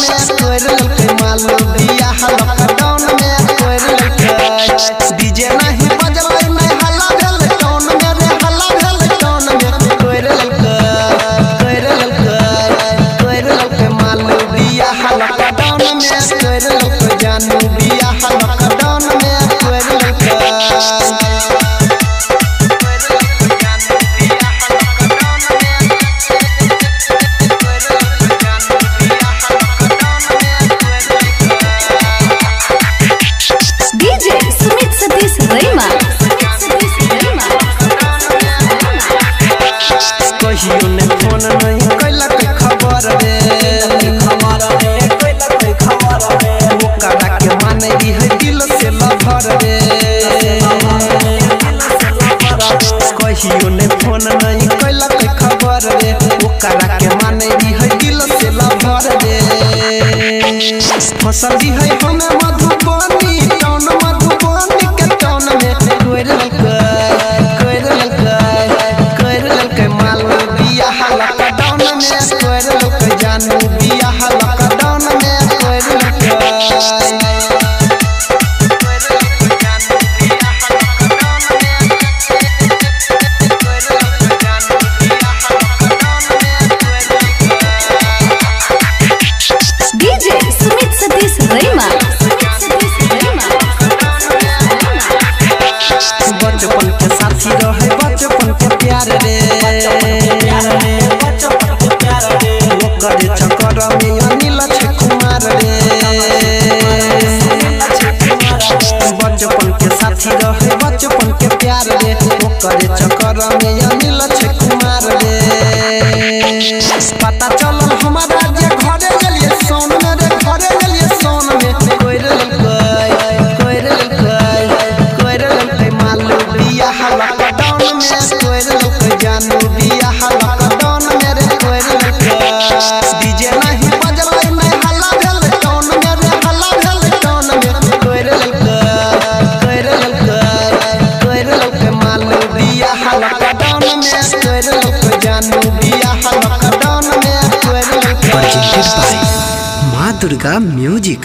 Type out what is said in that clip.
में कोर ललके मालू बिया लॉकडाउन में कोर ललके डीजे नहीं बजलै नहीं हल्ला भेल टाउन में रे हल्ला भेल टाउन में कोर ललके मालू बिया लॉकडाउन में कोर ललके जानू बिया लॉकडाउन में कोर ललके कहियो ने फोन नहीं कैलक खबर रे ओकरा के माने है दिल से लभर रे कहियो ने फोन नहीं कैलक खबर रे ओकरा के माने है दिल से लभर रे फसल दी है हमें मधुबनी टाउन मधुबनी के टाउन में कोर ललके मालू बिया लॉकडाउन में कोर ललके जानू बिया लॉकडाउन में कोर ललके डीजे सुमित सतीश रैमा बचपन के साथी रहे बचपन के प्यार रे ओकरे चक्कर में अनिल कुमार रे बचपन के साथी रहे बचपन के प्यार रे ओकरे चक्कर में अनिल कुमार रे पता चलल हमारा जे घरे गेलिए सोन में रे घरे गेलिए सोन में कोर ललके मालू बिया लॉकडाउन में कोर ललके जानू बिया लॉकडाउन में रे कोर ललके डीजे नहीं बजलै नहीं हल्ला भेल टाउन में रे हल्ला भेल टाउन में कोर ललके मालू बिया लॉकडाउन में कोर ललके जानू बिया लॉकडाउन में कोर ललके माँ दुर्गा म्यूजिक।